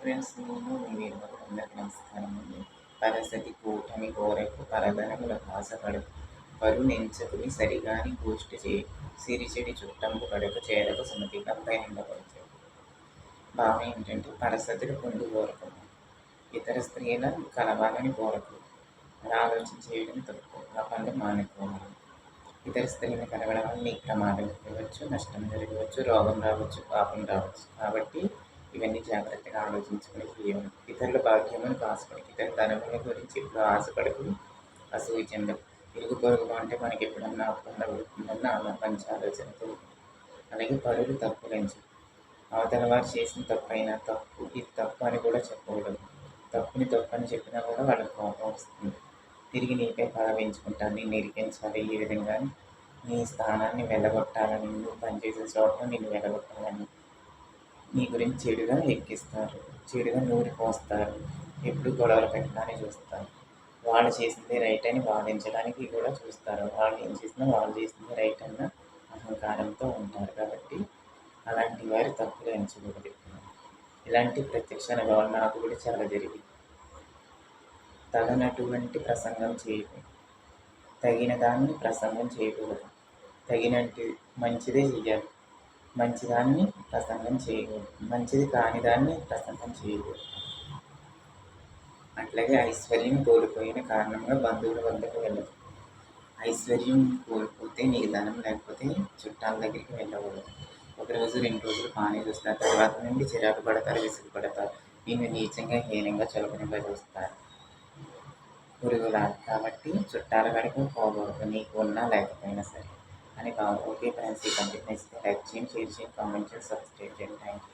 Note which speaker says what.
Speaker 1: Friends, నేను మీ వీరబాబు. అందరికీ నమస్కారం అండి. పరసతి కూటమి కోరకు పరధనములకు ఆశపడు పరునెంచకుని సరిగాని గోష్ఠి చేయి సిరిచెడి చుట్టంబు కడకు చేరకు సుమతి 72వ పద్యం. భావం ఏంటంటే పరసతిని పొందు కోరకు ఇతర స్త్రీల కలవాలని కోరకు అలా ఆలోచన చేయడం తప్పు. ఆ పనులు మానుకోవాలి. ఇతర స్త్రీలను కలవడం వల్ల నీకు ప్రమాదం జరగవచ్చు, నష్టం జరగవచ్చు, రోగం రావచ్చు, పాపం రావచ్చు. కాబట్టి ఇవన్నీ జాగ్రత్తగా ఆలోచించుకుని చేయాలి. ఇతరుల భాగ్యములకు ఆశపడకు, ఇతర ధనముల గురించి ఎప్పుడు ఆశపడకు, అసూయ చెందకు. ఇరుగు పొరుగు అంటే మనకి ఎప్పుడన్నా అప్పుడు అవుతుందన్న మంచి ఆలోచనతో. అలాగే పరులు తప్పులంచు. అవతల వారు చేసిన తప్పైనా తప్పు ఇది తప్పు అని కూడా చెప్పకూడదు. తప్పుని తప్పు అని చెప్పినా కూడా వాళ్ళకి కోపం వస్తుంది. తిరిగి నీపై పగ పెంచుకుంటాను, నిన్ను ఇరికించాలి, ఈ విధంగా నీ స్థానాన్ని వెళ్ళగొట్టాలని, నువ్వు పనిచేసే చోట నిన్ను వెళ్ళగొట్టాలని నీ గురించి చెడుగా ఎక్కిస్తారు, చెడుగా నూరి పోస్తారు, ఎప్పుడు గొడవలు పెట్టడానికి చూస్తారు. వాళ్ళు చేసిందే రైట్ అని వాదించడానికి కూడా చూస్తారు. వాళ్ళు ఏం చేసినా వాళ్ళు చేసిందే రైట్ అన్న అహంకారంతో ఉంటారు. కాబట్టి అలాంటి వారి తప్పులు ఎంచకూడదు. ఇలాంటి ప్రత్యక్ష అనుభవం నాకు కూడా చాలా జరిగింది. తగనటువంటి ప్రసంగం చేయకూడదు, తగిన దాన్ని ప్రసంగం చేయకూడదు. తగినట్టు మంచిదే చెయ్యాలి, మంచిదాన్ని ప్రసంగం చేయకూడదు, మంచిది కాని దాన్ని ప్రసంగం చేయకూడదు. అట్లాగే ఐశ్వర్యం కోల్పోయిన కారణంగా బంధువుల వద్దకు వెళ్ళదు. ఐశ్వర్యం కోల్పోతే నీకు ధనం లేకపోతే చుట్టాల దగ్గరికి వెళ్ళకూడదు. ఒకరోజు 2 రోజులు బాగానే చూస్తారు, తర్వాత నుండి చిరాకు పడతారు, విసుగు పడతారు, నిన్ను నీచంగా హీనంగా చులకనగా చూస్తారు, పురుగులా. కాబట్టి చుట్టాల కాడికి పోకూడదు, నీకు ఉన్నా లేకపోయినా సరే అని కావాలి. ఓకే ఫ్రెండ్స్, ఈ కంటెంట్ నచ్చితే లైక్ చేయండి, షేర్ చేయండి, కామెంట్ చేయండి, సబ్స్క్రైబ్ చేయండి. Thank you.